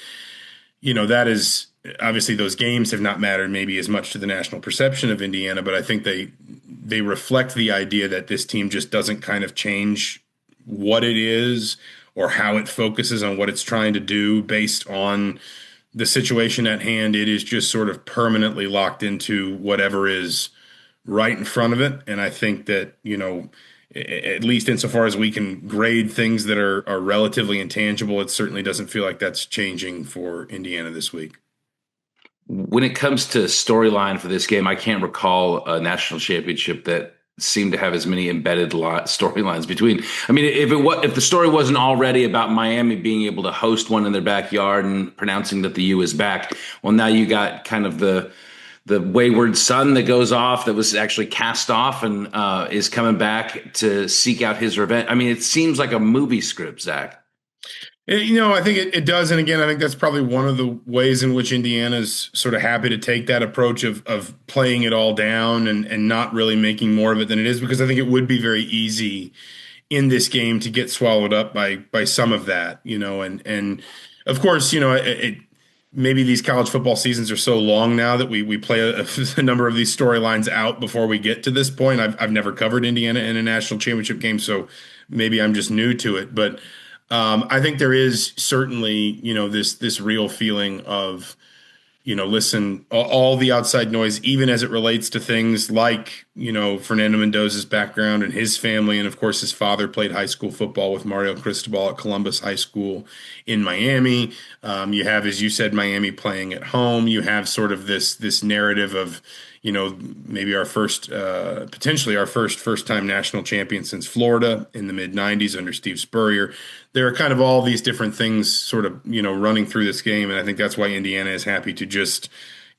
that is obviously those games have not mattered maybe as much to the national perception of Indiana, but I think they reflect the idea that this team just doesn't kind of change what it is or how it focuses on what it's trying to do based on the situation at hand. It is just sort of permanently locked into whatever is right in front of it. And I think that, at least insofar as we can grade things that are relatively intangible, it certainly doesn't feel like that's changing for Indiana this week. When it comes to storyline for this game, I can't recall a national championship that seem to have as many embedded storylines between. I mean, if the story wasn't already about Miami being able to host one in their backyard and pronouncing that the U is back, well, now you got kind of the wayward son that goes off, that was actually cast off and is coming back to seek out his revenge. I mean, it seems like a movie script, Zach. I think it does. And again, I think that's probably one of the ways in which Indiana's sort of happy to take that approach of playing it all down and not really making more of it than it is, because I think it would be very easy in this game to get swallowed up by some of that, and of course, maybe these college football seasons are so long now that we play a number of these storylines out before we get to this point. I've never covered Indiana in a national championship game, so maybe I'm just new to it, but I think there is certainly, this real feeling of, listen, all the outside noise, even as it relates to things like, Fernando Mendoza's background and his family. And of course, his father played high school football with Mario Cristobal at Columbus High School in Miami. You have, as you said, Miami playing at home. You have sort of this narrative of, maybe potentially our first time national champion since Florida in the mid 90s under Steve Spurrier. There are kind of all these different things sort of, running through this game. And I think that's why Indiana is happy to just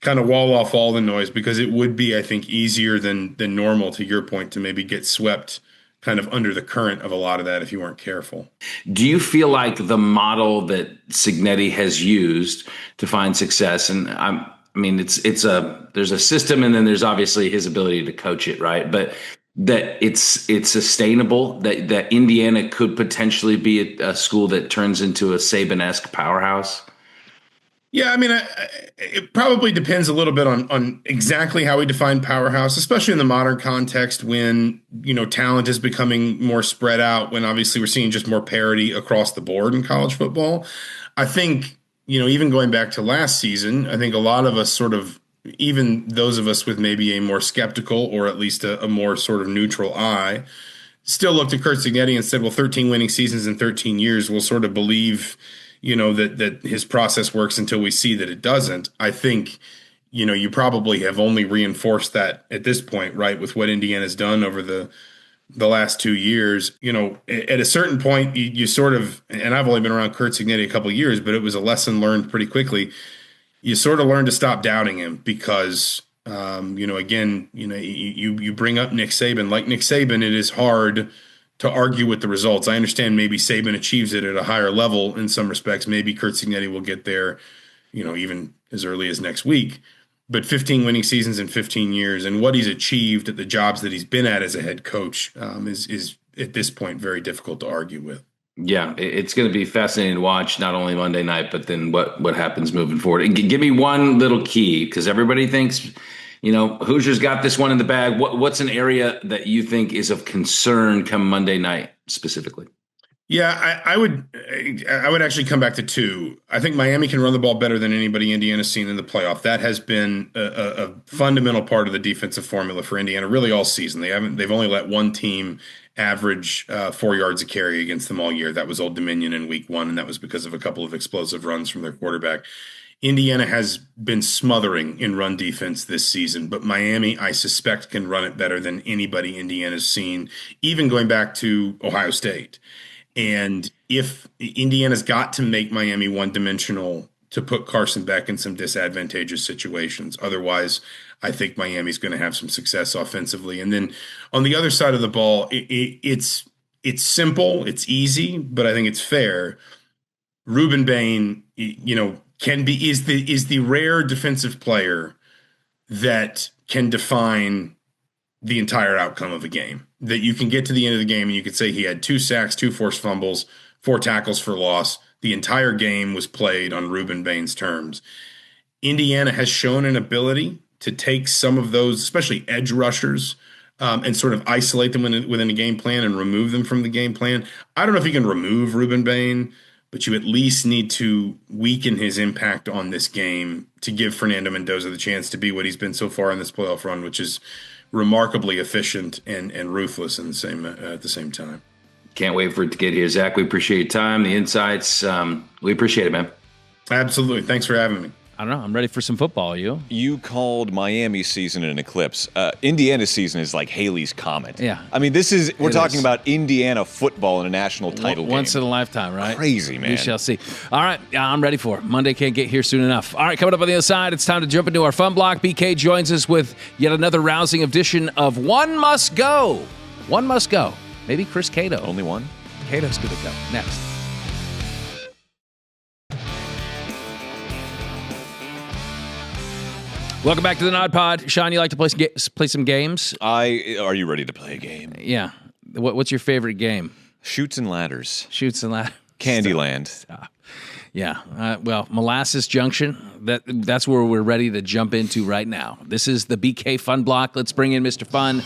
kind of wall off all the noise, because it would be, I think, easier than normal, to your point, to maybe get swept kind of under the current of a lot of that if you weren't careful. Do you feel like the model that Cignetti has used to find success, and there's a system, and then there's obviously his ability to coach it, right? But that it's sustainable, that Indiana could potentially be a school that turns into a Saban-esque powerhouse? Yeah, it probably depends a little bit on exactly how we define powerhouse, especially in the modern context when, talent is becoming more spread out, when obviously we're seeing just more parity across the board in college football. I think, even going back to last season, I think a lot of us sort of, even those of us with maybe a more skeptical or at least a more sort of neutral eye, still looked at Curt Cignetti and said, well, 13 winning seasons in 13 years, we'll sort of believe, that his process works until we see that it doesn't. I think, you probably have only reinforced that at this point, right, with what Indiana's done over the last 2 years. At a certain point, you sort of, and I've only been around Curt Cignetti a couple of years, but it was a lesson learned pretty quickly. You sort of learn to stop doubting him because, again, you bring up Nick Saban. Like Nick Saban, it is hard to argue with the results. I understand maybe Saban achieves it at a higher level in some respects. Maybe Curt Cignetti will get there, even as early as next week. But 15 winning seasons in 15 years and what he's achieved at the jobs that he's been at as a head coach is at this point very difficult to argue with. Yeah, it's going to be fascinating to watch, not only Monday night, but then what happens moving forward. And give me one little key, because everybody thinks, Hoosiers got this one in the bag. What's an area that you think is of concern come Monday night specifically? Yeah, I would actually come back to two. I think Miami can run the ball better than anybody Indiana's seen in the playoff. That has been a fundamental part of the defensive formula for Indiana really all season. They've only let one team average 4 yards a carry against them all year. That was Old Dominion in week 1, and that was because of a couple of explosive runs from their quarterback. Indiana has been smothering in run defense this season, but Miami, I suspect, can run it better than anybody Indiana's seen, even going back to Ohio State. And if Indiana's got to make Miami one-dimensional to put Carson Beck in some disadvantageous situations. Otherwise, I think Miami's going to have some success offensively. And then on the other side of the ball, it's simple, it's easy, but I think it's fair. Ruben Bain, is the rare defensive player that can define the entire outcome of a game. That you can get to the end of the game and you could say he had 2 sacks, 2 forced fumbles, 4 tackles for loss. The entire game was played on Ruben Bain's terms. Indiana has shown an ability to take some of those, especially edge rushers, and sort of isolate them within a game plan and remove them from the game plan. I don't know if you can remove Ruben Bain, but you at least need to weaken his impact on this game to give Fernando Mendoza the chance to be what he's been so far in this playoff run, which is remarkably efficient and ruthless at the same time. Can't wait for it to get here. Zach, we appreciate your time, the insights. We appreciate it, man. Absolutely. Thanks for having me. I don't know. I'm ready for some football. You? You called Miami's season an eclipse. Indiana's season is like Haley's Comet. Yeah. I mean, we're talking about Indiana football in a national title game. Once in a lifetime, right? Crazy, man. We shall see. All right. I'm ready for it. Monday can't get here soon enough. All right. Coming up on the other side, it's time to jump into our fun block. BK joins us with yet another rousing edition of One Must Go. One Must Go. Maybe Chris Cato. Only one? Cato's going to go. Next. Welcome back to the Nod Pod. Sean, you like to play some games? Are you ready to play a game? Yeah. What's your favorite game? Shoots and ladders. Shoots and ladders. Candyland. Yeah. Well, Molasses Junction, that's where we're ready to jump into right now. This is the BK Fun Block. Let's bring in Mr. Fun.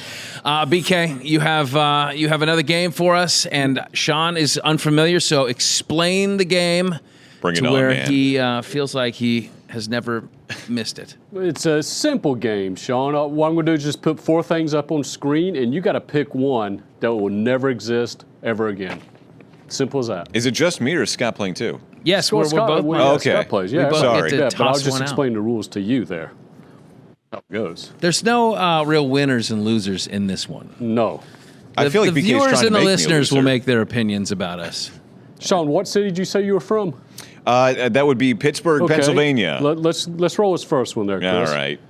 BK, you have another game for us, and Sean is unfamiliar, so explain the game to where man. he feels like he has never missed it. It's a simple game, Sean. What I'm going to do is just put 4 things up on screen, and you got to pick one that will never exist ever again. Simple as that. Is it just me or is Scott playing too? Yes, we're both playing. Okay. Scott plays. Yeah, We both Sorry. get to but I'll toss just one out. explain the rules to you there. How it goes. There's no real winners and losers in this one. No. I feel like the BK's viewers trying to and the make me a listeners will loser. make their opinions about us. Sean, what city did you say you were from? That would be Pittsburgh, Okay. Pennsylvania. Let's roll this first one there, Chris. All right.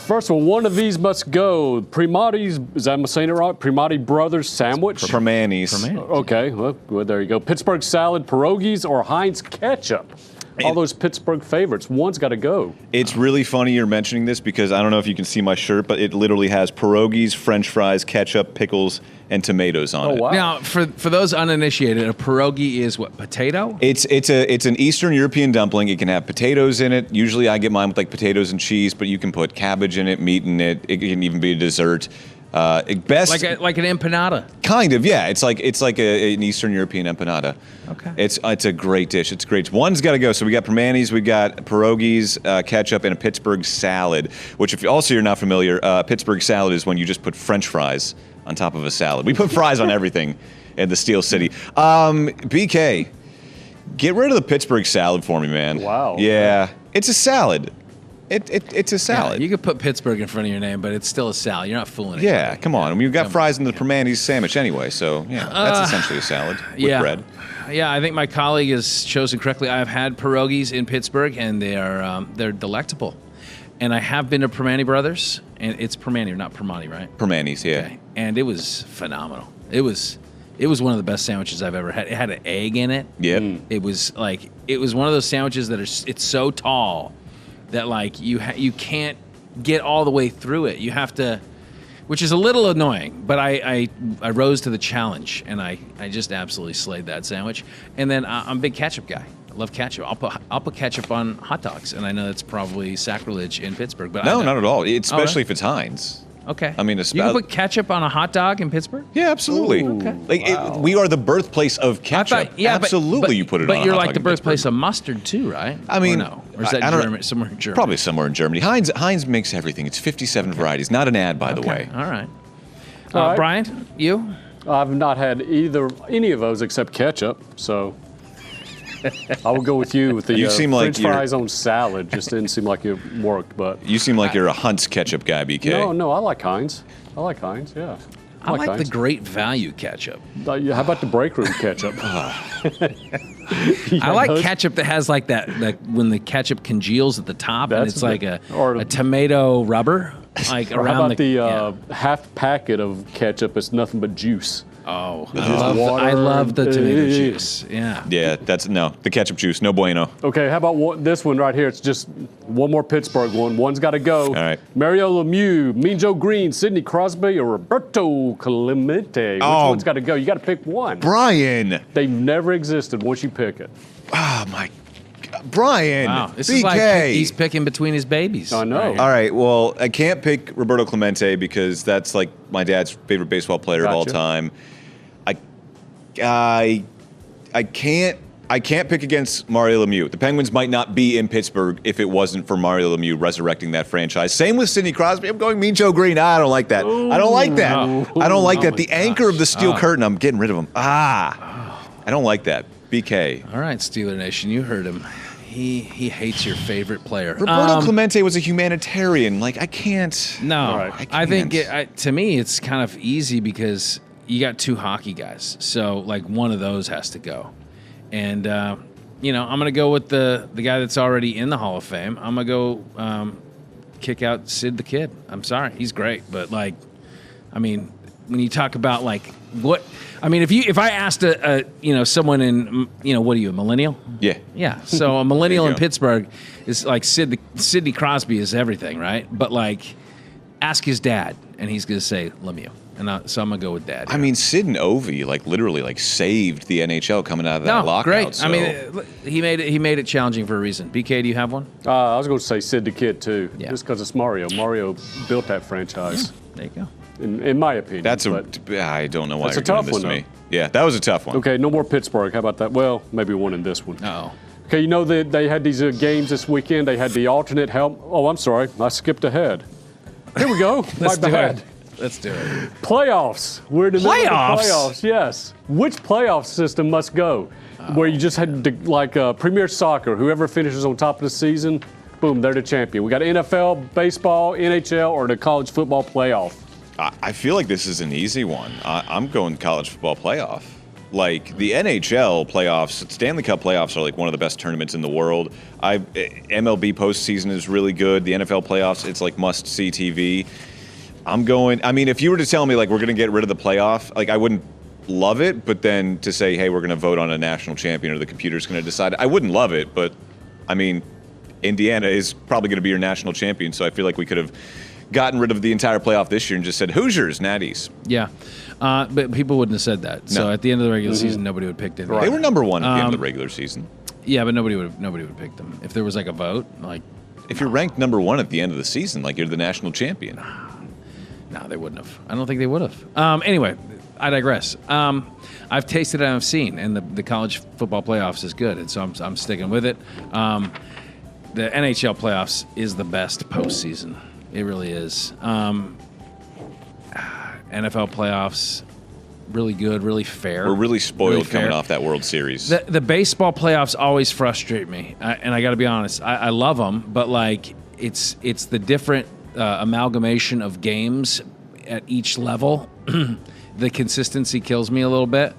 First one of these must go. Primati's, is I'm saying it right? Primati Brothers sandwich. Permanis. Okay, well, there you go. Pittsburgh salad, pierogies, or Heinz ketchup. All those Pittsburgh favorites. One's got to go. It's really funny you're mentioning this because I don't know if you can see my shirt, but it literally has pierogies, French fries, ketchup, pickles, and tomatoes on it. Oh, wow. Now, for those uninitiated, a pierogi is what, potato? It's an Eastern European dumpling. It can have potatoes in it. Usually I get mine with like potatoes and cheese, but you can put cabbage in it, meat in it. It can even be a dessert. Best Like an empanada. kind of, yeah. It's like an Eastern European empanada. Okay. It's a great dish. It's great. One's got to go. So we got permanis, we got pierogies, ketchup, and a Pittsburgh salad. Which, if you're not familiar, Pittsburgh salad is when you just put French fries on top of a salad. We put fries on everything in the Steel City. BK, get rid of the Pittsburgh salad for me, man. Wow. Yeah, it's a salad. It's a salad. Yeah, you could put Pittsburgh in front of your name, but it's still a salad. You're not fooling Yeah, anybody. come on. I mean, you've got fries in the permanis sandwich anyway, so yeah, that's essentially a salad with bread. Yeah, I think my colleague has chosen correctly. I've had pierogies in Pittsburgh, and they're delectable. And I have been to Permani Brothers, and it's Permani, not Permani, right? Permanis, yeah. Okay. And it was phenomenal. It was one of the best sandwiches I've ever had. It had an egg in it. Yep. It was one of those sandwiches that it's so tall that like you can't get all the way through it. You have to, which is a little annoying, but I rose to the challenge and I just absolutely slayed that sandwich. And then I'm a big ketchup guy. I love ketchup. I'll put ketchup on hot dogs, and I know that's probably sacrilege in Pittsburgh, but No, not at all. Especially really? if it's Heinz. Okay. I mean, you can put ketchup on a hot dog in Pittsburgh? Yeah, absolutely. Okay. We are the birthplace of ketchup. Absolutely, you put it on But a you're hot like dog the in birthplace Pittsburgh. of mustard too, right? I mean, or no? Or is that I don't- German, somewhere in Germany? Probably somewhere in Germany. Heinz makes everything. It's 57 varieties. Not an ad, by the way. All right. All right. Brian, you? I've not had any of those except ketchup, so I will go with you with the You seem like French you're- fries on salad. Just didn't seem like it worked, but You seem like you're a Hunt's ketchup guy, BK. no, I like Heinz. Yeah. I like the Heinz. great value ketchup. How about the break room ketchup? I like ketchup that has like that when the ketchup congeals at the top and That's it's like or- a tomato rubber. Like Or around how about the yeah. half packet of ketchup? It's nothing but juice. Oh, water I love the and- tomato juice. Yeah. Yeah, the ketchup juice. No bueno. Okay, how about this one right here? It's just one more Pittsburgh one. One's got to go. All right. Mario Lemieux, Mean Joe Green, Sidney Crosby, or Roberto Clemente. Which Oh. one's got to go? You got to pick one. Brian. They've never existed once you pick it. Oh, my God. Brian. Wow. This BK. is like he's picking between his babies. I know. Right. All right, well, I can't pick Roberto Clemente because that's like my dad's favorite baseball player of all Gotcha. time. I can't pick against Mario Lemieux. The Penguins might not be in Pittsburgh if it wasn't for Mario Lemieux resurrecting that franchise. Same with Sidney Crosby. I'm going Mean Joe Green. I don't like that. I don't like that. I don't like that. The anchor of the steel curtain, I'm getting rid of him. I don't like that. BK. All right, Steeler Nation, you heard him. He hates your favorite player. Roberto Clemente was a humanitarian. Like, I can't. No, Right. I think to me it's kind of easy because you got 2 hockey guys, so like one of those has to go, and you know I'm gonna go with the guy that's already in the Hall of Fame. I'm gonna go kick out Sid the Kid. I'm sorry, he's great, but like, I mean, when you talk about like what, I mean, if I asked someone in what are you, a millennial? Yeah. So a millennial There in you go. Pittsburgh is like Sidney Crosby is everything, right? But like, ask his dad, and he's gonna say Lemieux, and so I'm gonna go with Dad. I mean, Sid and Ovi literally saved the NHL coming out of that lockout. Great. So. I mean, he made it challenging for a reason. BK, do you have one? I was going to say Sid the Kid too, Yeah. just because it's Mario. Mario built that franchise, There you go. in my opinion. I don't know why That's you're a tough doing this one, to me. Yeah, that was a tough one. Okay, no more Pittsburgh. How about that? Well, maybe one in this one. Uh-oh. Okay, you know that they had these games this weekend. They had the alternate help. Oh, I'm sorry, I skipped ahead. Here we go. Let's My do bad. it. Let's do it. Playoffs. We're in the middle of the Playoffs? playoffs. Yes. Which playoff system must go? Where you just had Premier Soccer. Whoever finishes on top of the season, boom, they're the champion. We got NFL, baseball, NHL, or the college football playoff. I feel like this is an easy one. I'm going college football playoff. Like the NHL playoffs, Stanley Cup playoffs are like one of the best tournaments in the world. MLB postseason is really good. The NFL playoffs, it's like must-see TV. I mean, if you were to tell me like we're going to get rid of the playoff, like I wouldn't love it, but then to say, hey, we're going to vote on a national champion or the computer's going to decide, I wouldn't love it, but I mean, Indiana is probably going to be your national champion, so I feel like we could have gotten rid of the entire playoff this year and just said Hoosiers, Natties. Yeah, but people wouldn't have said that. So No. at the end of the regular season, nobody would pick them. They were number one at the end of the regular season. Yeah, but nobody would pick them if there was like a vote. Like, If you're ranked number one at the end of the season, like you're the national champion. no, they wouldn't have. I don't think they would have. Anyway, I digress. I've tasted and I've seen, and the college football playoffs is good, and so I'm sticking with it. The NHL playoffs is the best postseason. It really is. NFL playoffs, really good, really fair. We're really spoiled Really coming fair. off that World Series. The baseball playoffs always frustrate me, and I got to be honest. I love them, but like it's the different amalgamation of games at each level. The consistency kills me a little bit.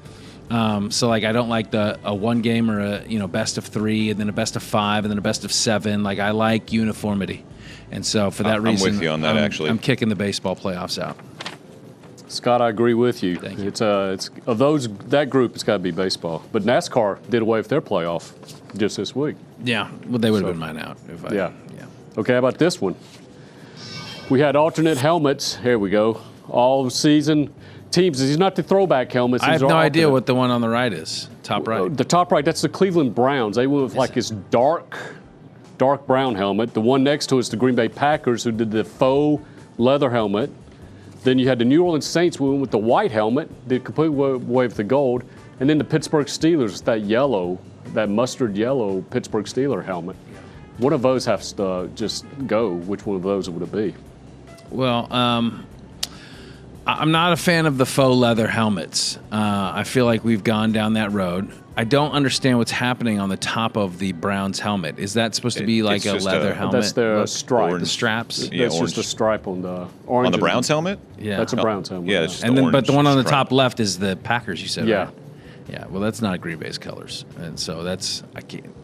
So like I don't like a one game or a best of 3 and then a best of 5 and then a best of 7. Like I like uniformity, and so for that I'm reason, with you on that, actually. I'm kicking the baseball playoffs out. Scott, I agree with you. Thank you. It's of that group, it's got to be baseball. But NASCAR did away with their playoff just this week. Yeah, well they would have been mine out if I. Yeah. Okay, how about this one? We had alternate helmets. Here we go. All season teams. These are not the throwback helmets. I have These no are idea alternate. what the one on the right is. Top right. The top right, that's the Cleveland Browns. They went with like this dark brown helmet. The one next to it's the Green Bay Packers who did the faux leather helmet. Then you had the New Orleans Saints who went with the white helmet, did completely away with the gold. And then the Pittsburgh Steelers, that mustard yellow Pittsburgh Steeler helmet. One of those has to just go. Which one of those would it be? Well, I'm not a fan of the faux leather helmets. I feel like we've gone down that road. I don't understand what's happening on the top of the Browns helmet. Is that supposed to be like It's a just leather a- helmet? That's their stripe. The straps. Yeah, That's orange. just a stripe on the orange. On the and- Browns helmet? Yeah. That's a Browns helmet. Yeah, it's just And then, but the one on the stripe. top left is the Packers. You said, Yeah. right? Yeah. Well, that's not Green Bay's colors, and so I can't.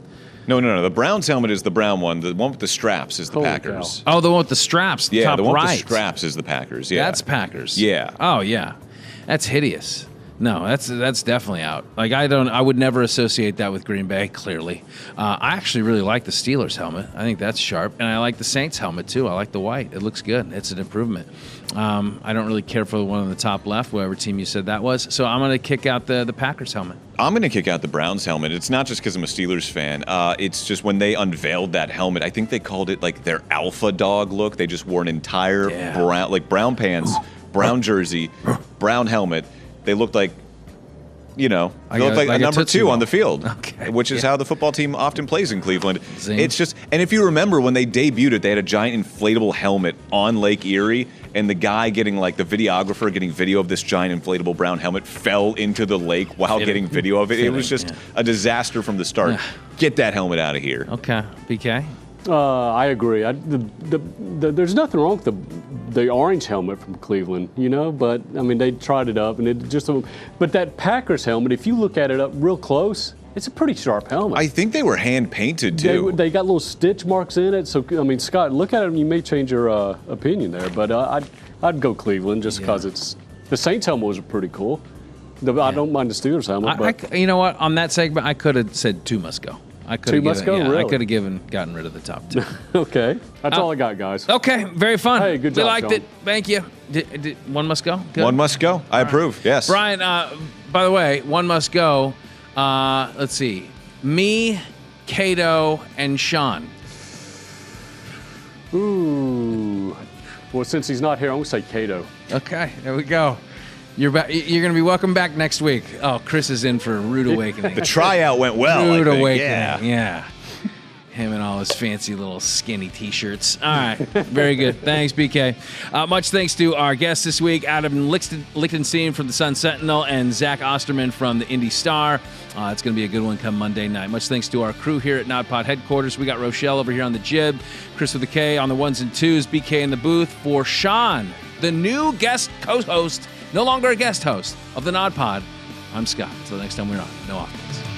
No. The Browns helmet is the brown one. The one with the straps is the Holy Packers. Oh, the one with the straps. Yeah, top the one right. with the straps is the Packers. Yeah, That's Packers. Yeah. Oh yeah, that's hideous. No, that's definitely out. Like I would never associate that with Green Bay. Clearly, I actually really like the Steelers helmet. I think that's sharp, and I like the Saints helmet too. I like the white. It looks good. It's an improvement. I don't really care for the one on the top left, whatever team you said that was. So I'm going to kick out the Packers helmet. I'm going to kick out the Browns helmet. It's not just because I'm a Steelers fan. It's just when they unveiled that helmet, I think they called it like their alpha dog look. They just wore an entire brown pants, brown jersey, brown helmet. They looked like they look like a number 2 on the field, which is Yeah. how the football team often plays in Cleveland. Zing. It's just, and if you remember when they debuted it, they had a giant inflatable helmet on Lake Erie, and the guy the videographer getting video of this giant inflatable brown helmet fell into the lake while getting video of it. It was just a disaster from the start. Get that helmet out of here. Okay, BK. I agree. There's nothing wrong with the orange helmet from Cleveland, but I mean they tried it up and it just. But that Packers helmet, if you look at it up real close, it's a pretty sharp helmet. I think they were hand painted too. They got little stitch marks in it. So I mean, Scott, look at it and you may change your opinion there. But I'd go Cleveland just because it's the Saints helmet was pretty cool. I don't mind the Steelers helmet. But you know what? On that segment, I could have said 2 must go. I could have really? I could have gotten rid of the top 2. Okay, that's all I got, guys. Okay, very fun. Hey, good job, We liked Sean. it. Thank you. Did 1 must go? Good. 1 must go. I approve. Yes. Brian, by the way, 1 must go. Let's see. Me, Cato, and Sean. Ooh. Well, since he's not here, I'm going to say Cato. Okay, there we go. You're going to be welcome back next week. Oh, Chris is in for a rude awakening. The tryout went well. Rude I think. awakening. Yeah. Him and all his fancy little skinny T-shirts. All right. Very good. Thanks, BK. Much thanks to our guests this week, Adam Lichtenstein from the Sun Sentinel and Zach Osterman from the Indy Star. It's going to be a good one come Monday night. Much thanks to our crew here at NodPod headquarters. We got Rochelle over here on the jib, Chris with a K on the 1s and 2s, BK in the booth. For Sean, the new guest co-host, no longer a guest host of the NodPod, I'm Scott. Until next time we're on No Offense.